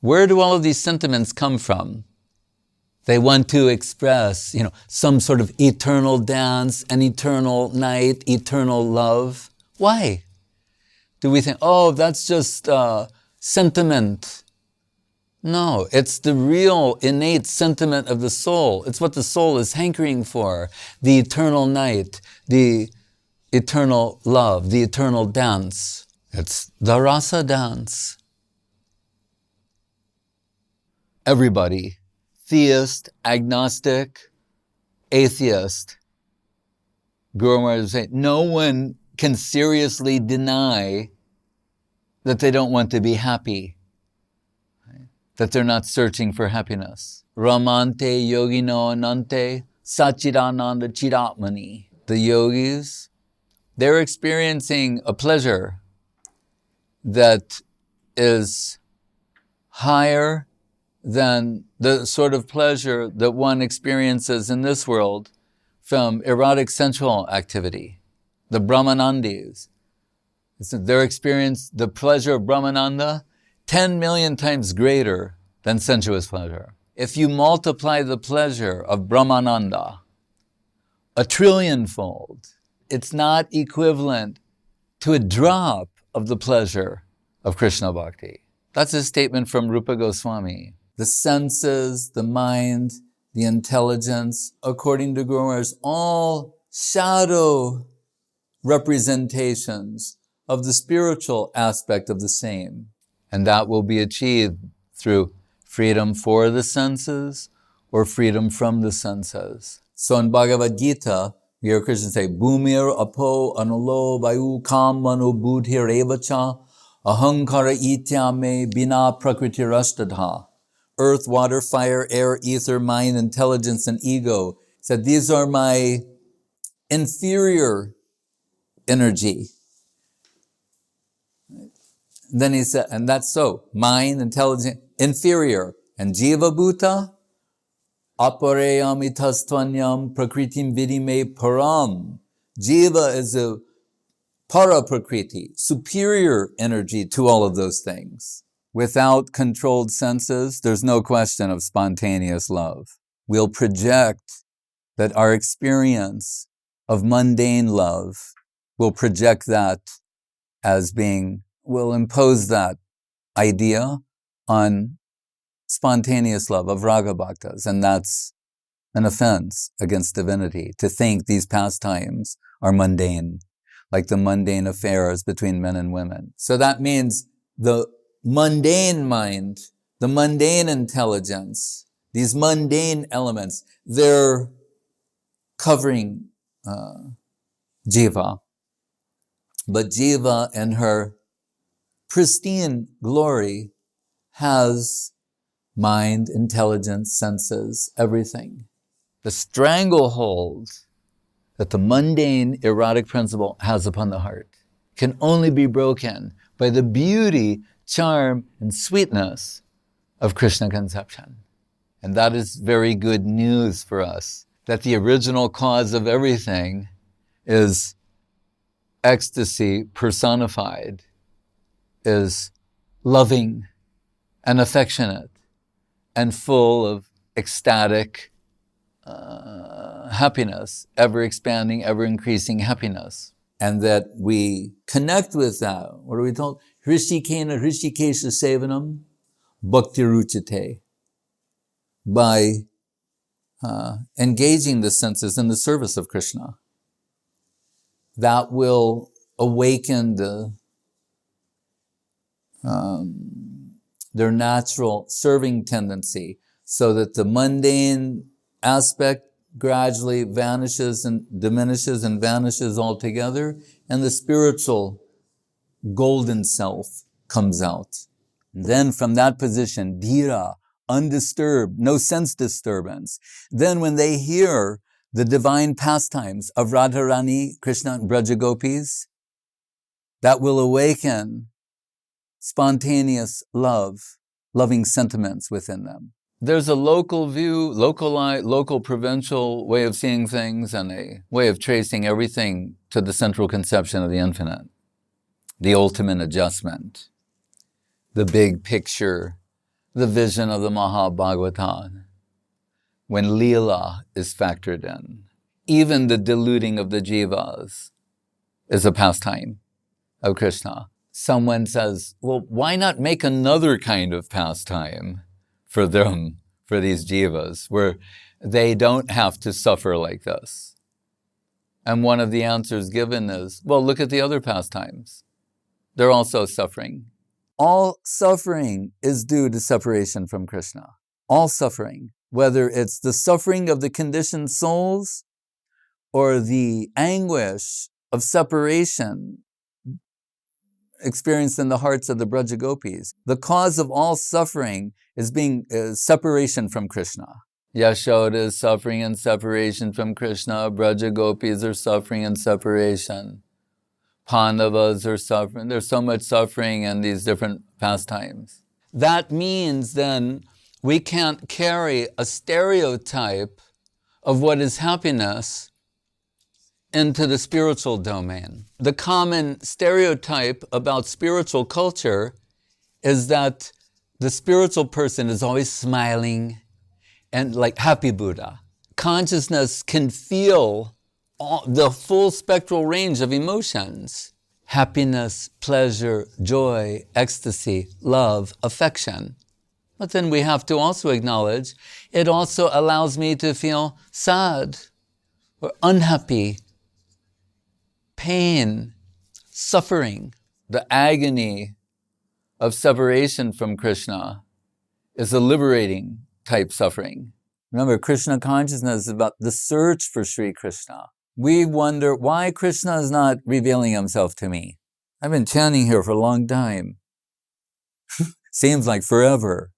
Where do all of these sentiments come from? They want to express, some sort of eternal dance, an eternal night, eternal love. Why? Do we think, that's just sentiment? No, it's the real innate sentiment of the soul. It's what the soul is hankering for. The eternal night, the eternal love, the eternal dance. It's the rasa dance. Everybody, theist, agnostic, atheist, Guru Maharaj would say, no one can seriously deny that they don't want to be happy, right? That they're not searching for happiness. Ramante yogino anante sachidananda chidatmani. The yogis, they're experiencing a pleasure that is higher than the sort of pleasure that one experiences in this world from erotic sensual activity. The Brahmanandis, their experience, the pleasure of Brahmananda, 10 million times greater than sensuous pleasure. If you multiply the pleasure of Brahmananda 1 trillion-fold, it's not equivalent to a drop of the pleasure of Krishna Bhakti. That's a statement from Rupa Goswami. The senses, the mind, the intelligence, according to Guru Maharaj, all shadow representations of the spiritual aspect of the same. And that will be achieved through freedom for the senses or freedom from the senses. So in Bhagavad Gita, we hear Krishna say, Bhumir apo anulo vayu kam mano buddhir evacha ahankara ityame bina prakriti rastadha. Earth, water, fire, air, ether, mind, intelligence, and ego. He said, these are my inferior energy. Then he said, and that's so, mind, intelligence, inferior. And jiva bhuta, apareyam itastvanyam prakritim vidime param. Jiva is a para prakriti, superior energy to all of those things. Without controlled senses, there's no question of spontaneous love. We'll project that our experience of mundane love, we'll project that as being, we'll impose that idea on spontaneous love of raga bhaktas, and that's an offense against divinity, to think these pastimes are mundane, like the mundane affairs between men and women. So that means the mundane mind, the mundane intelligence, these mundane elements, they're covering jiva. But jiva in her pristine glory has mind, intelligence, senses, everything. The stranglehold that the mundane erotic principle has upon the heart can only be broken by the beauty, charm, and sweetness of Krishna conception. And that is very good news for us, that the original cause of everything is ecstasy personified, is loving and affectionate and full of ecstatic happiness, ever-expanding, ever-increasing happiness. And that we connect with that. What are we told? Hrishikena Hrishikesha Sevanam Bhakti Ruchite. By engaging the senses in the service of Krishna. That will awaken their natural serving tendency, so that the mundane aspect gradually vanishes and diminishes and vanishes altogether, and the spiritual golden self comes out. Then from that position, dhira, undisturbed, no sense disturbance. Then when they hear the divine pastimes of Radharani, Krishna, and Braja Gopis, that will awaken spontaneous love, loving sentiments within them. There's a local view, local provincial way of seeing things, and a way of tracing everything to the central conception of the infinite, the ultimate adjustment, the big picture the vision of the Mahabhagavatam, when Leela is factored in. Even the deluding of the jivas is a pastime of Krishna. Someone says, well, why not make another kind of pastime for them, for these jivas, where they don't have to suffer like this? And one of the answers given is, well, look at the other pastimes. They're also suffering. All suffering is due to separation from Krishna. All suffering, whether it's the suffering of the conditioned souls or the anguish of separation experienced in the hearts of the Braja Gopis. The cause of all suffering is separation from Krishna. Yashoda is suffering in separation from Krishna. Braja Gopis are suffering in separation. Pandavas are suffering. There's so much suffering in these different pastimes. That means then we can't carry a stereotype of what is happiness into the spiritual domain. The common stereotype about spiritual culture is that the spiritual person is always smiling and like happy Buddha. Consciousness can feel the full spectral range of emotions: happiness, pleasure, joy, ecstasy, love, affection. But then we have to also acknowledge it also allows me to feel sad or unhappy, pain, suffering. The agony of separation from Krishna is a liberating type suffering. Remember, Krishna consciousness is about the search for Sri Krishna. We wonder why Krishna is not revealing himself to me. I've been chanting here for a long time. Seems like forever.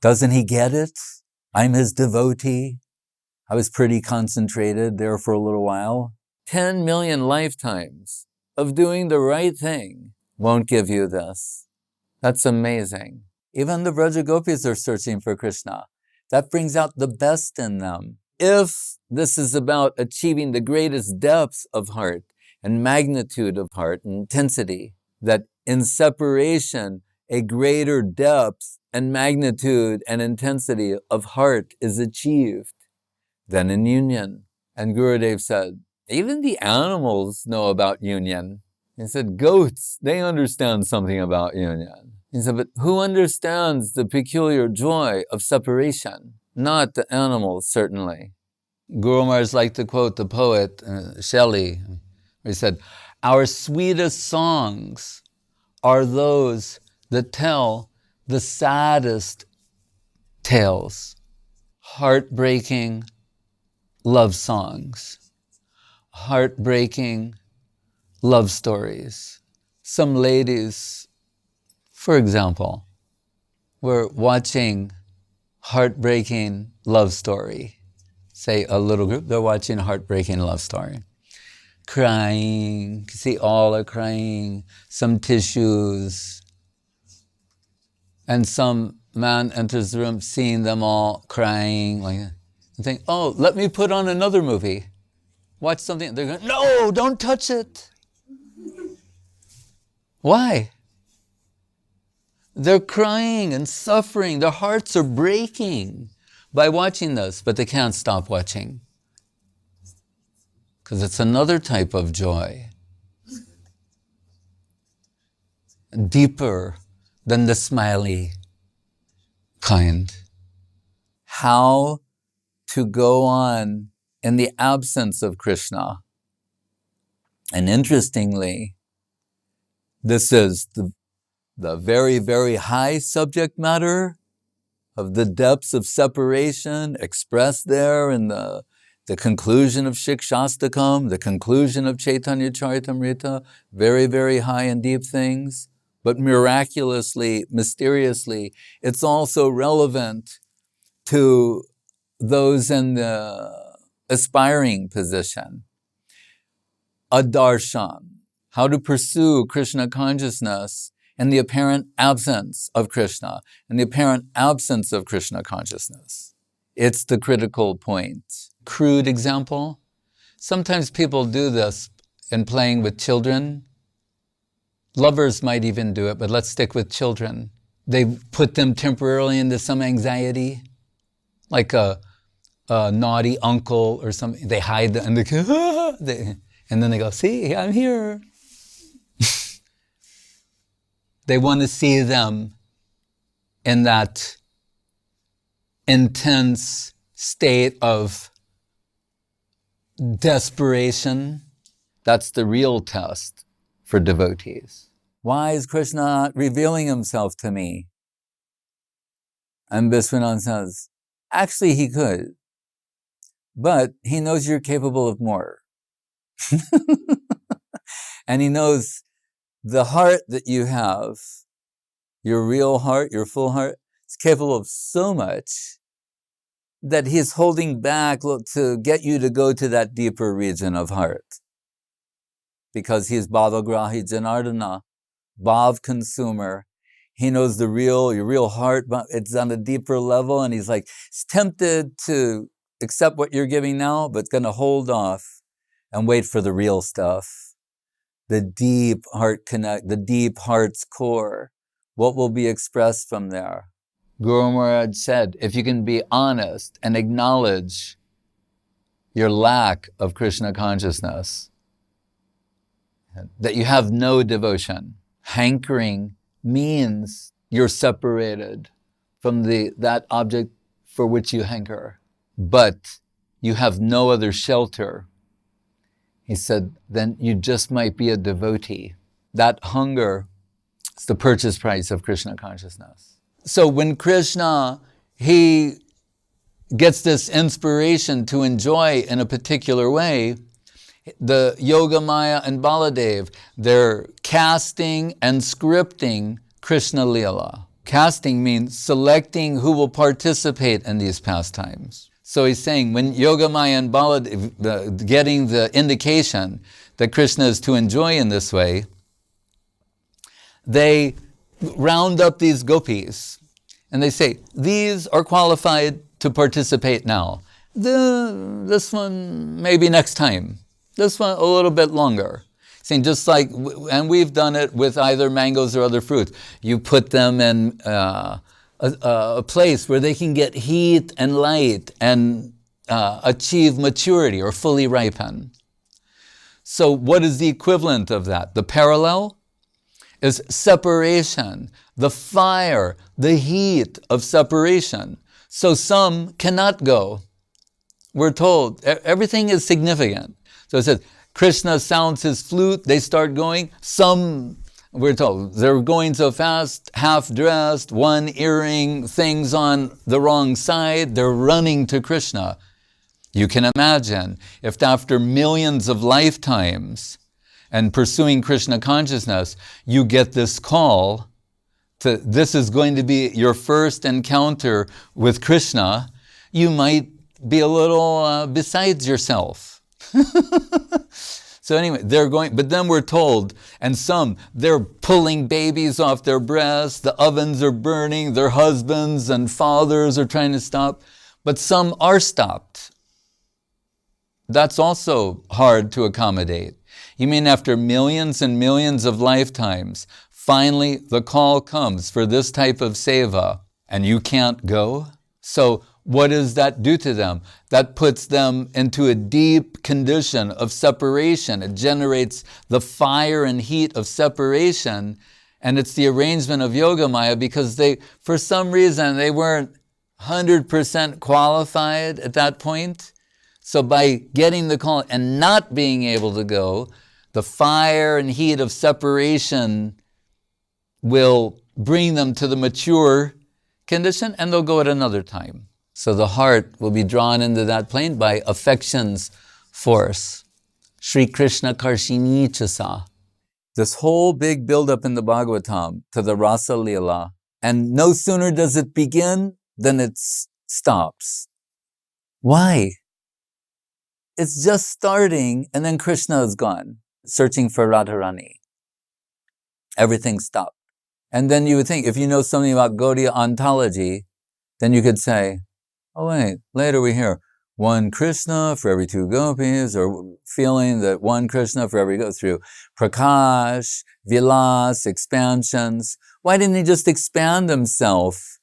Doesn't he get it? I'm his devotee. I was pretty concentrated there for a little while. 10 million lifetimes of doing the right thing won't give you this. That's amazing. Even the Braja Gopis are searching for Krishna. That brings out the best in them. If this is about achieving the greatest depths of heart and magnitude of heart and intensity, that in separation, a greater depth and magnitude and intensity of heart is achieved than in union. And Gurudev said, even the animals know about union. He said, goats, they understand something about union. He said, but who understands the peculiar joy of separation? Not the animals, certainly. Guru Maharaj liked to quote the poet Shelley. He said, our sweetest songs are those that tell the saddest tales, heartbreaking love songs, heartbreaking love stories. Some ladies, for example, were watching heartbreaking love story. Say a little group, they're watching a heartbreaking love story. Crying, see all are crying, some tissues. And some man enters the room seeing them all crying, like, and think, oh, let me put on another movie. Watch something, they're going, no, don't touch it. Why? They're crying and suffering, their hearts are breaking by watching this, but they can't stop watching. Because it's another type of joy. Deeper than the smiley kind. How to go on in the absence of Krishna. And interestingly, this is the very, very high subject matter of the depths of separation expressed there in the conclusion of Shikshastakam, the conclusion of Chaitanya Charitamrita, very, very high and deep things. But miraculously, mysteriously, it's also relevant to those in the aspiring position. Adarshan, how to pursue Krishna consciousness in the apparent absence of Krishna, in the apparent absence of Krishna consciousness. It's the critical point. Crude example. Sometimes people do this in playing with children. Lovers might even do it, but let's stick with children. They put them temporarily into some anxiety, like a naughty uncle or something. They hide and and then they go, see, I'm here. They want to see them in that intense state of desperation. That's the real test for devotees. Why is Krishna not revealing himself to me? And Vishwanath says, actually he could, but he knows you're capable of more. And he knows the heart that you have, your real heart, your full heart, is capable of so much that he's holding back to get you to go to that deeper region of heart. Because he's Bhavagrahi Janardana, Bhav consumer. He knows your real heart, but it's on a deeper level, and he's tempted to accept what you're giving now, but going to hold off and wait for the real stuff. The deep heart connect, the deep heart's core. What will be expressed from there? Guru Maharaj said, if you can be honest and acknowledge your lack of Krishna consciousness, that you have no devotion, hankering means you're separated from that object for which you hanker, but you have no other shelter. He said, then you just might be a devotee. That hunger is the purchase price of Krishna consciousness. So when Krishna, he gets this inspiration to enjoy in a particular way, the Yogamaya and Baladev, they're casting and scripting Krishna Leela. Casting means selecting who will participate in these pastimes. So he's saying when Yogamaya and Baladev getting the indication that Krishna is to enjoy in this way, they round up these gopis and they say, these are qualified to participate now. This one maybe next time. This one a little bit longer. Saying just like, and we've done it with either mangoes or other fruits. You put them in a place where they can get heat and light and achieve maturity or fully ripen. So what is the equivalent of that? The parallel is separation, the fire, the heat of separation. So some cannot go. We're told everything is significant. So it says, Krishna sounds his flute, they start going. Some, we're told, they're going so fast, half-dressed, one earring, things on the wrong side, they're running to Krishna. You can imagine, if after millions of lifetimes and pursuing Krishna consciousness, you get this call to, this is going to be your first encounter with Krishna, you might be a little besides yourself. So anyway, they're going, but then we're told, and some, they're pulling babies off their breasts, the ovens are burning, their husbands and fathers are trying to stop, but some are stopped. That's also hard to accommodate. You mean after millions and millions of lifetimes, finally the call comes for this type of seva, and you can't go? So what does that do to them? That puts them into a deep condition of separation. It generates the fire and heat of separation, and it's the arrangement of Yogamaya because they, for some reason, they weren't 100% qualified at that point. So by getting the call and not being able to go, the fire and heat of separation will bring them to the mature condition, and they'll go at another time. So the heart will be drawn into that plane by affection's force. Sri Krishna Karshini Chasa. This whole big build-up in the Bhagavatam to the Rasa Leela, and no sooner does it begin than it stops. Why? It's just starting, and then Krishna is gone, searching for Radharani. Everything stopped. And then you would think, if you know something about Gaudiya ontology, then you could say, oh wait, later we hear, one Krishna for every two gopis, or feeling that one Krishna for every go through Prakash, Vilas, expansions. Why didn't he just expand himself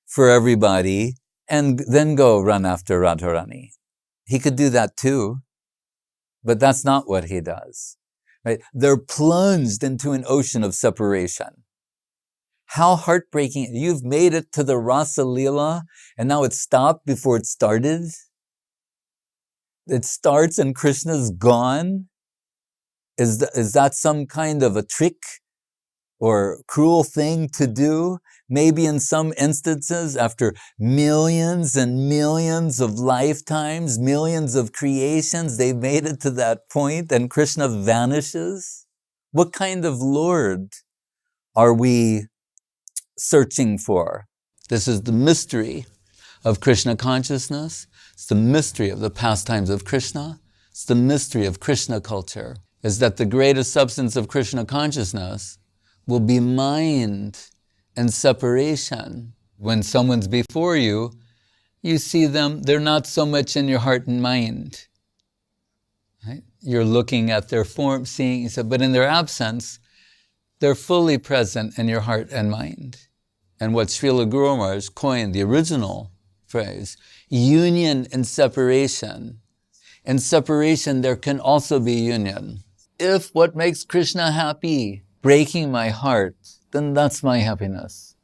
for everybody and then go run after Radharani? He could do that too, but that's not what he does. Right? They're plunged into an ocean of separation. How heartbreaking. You've made it to the Rasa Leela and now it stopped before it started. It starts and Krishna's gone. Is that some kind of a trick or cruel thing to do? Maybe in some instances, after millions and millions of lifetimes, millions of creations, they've made it to that point and Krishna vanishes? What kind of Lord are we searching for? This is the mystery of Krishna consciousness. It's the mystery of the pastimes of Krishna. It's the mystery of Krishna culture, is that the greatest substance of Krishna consciousness will be mind and separation. When someone's before you, you see them, they're not so much in your heart and mind. Right? You're looking at their form, seeing, but in their absence, they're fully present in your heart and mind. And what Srila Guru Maharaj coined, the original phrase, union and separation. In separation, there can also be union. If what makes Krishna happy, breaking my heart, then that's my happiness.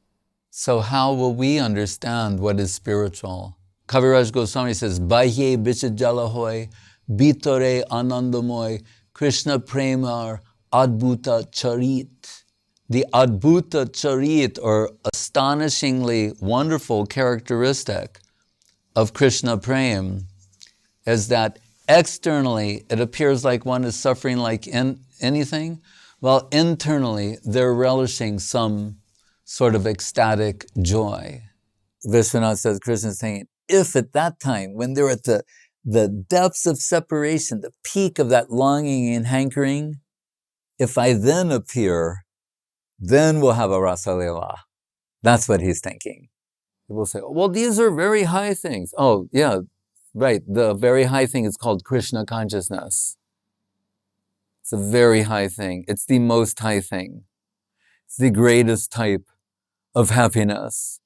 So how will we understand what is spiritual? Kaviraj Goswami says, Bahye bichajalahoy, bitore anandamoy, Krishna premar adbhuta charit. The adbhuta charit, or astonishingly wonderful characteristic of Krishna prem, is that externally it appears like one is suffering like anything, while internally they're relishing some sort of ecstatic joy. Vishwanath says, Krishna is saying, if at that time, when they're at the depths of separation, the peak of that longing and hankering, if I then appear, then we'll have a Rasa Leela. That's what he's thinking. People say, well, these are very high things. Oh, yeah, right. The very high thing is called Krishna consciousness. It's a very high thing. It's the most high thing. It's the greatest type of happiness.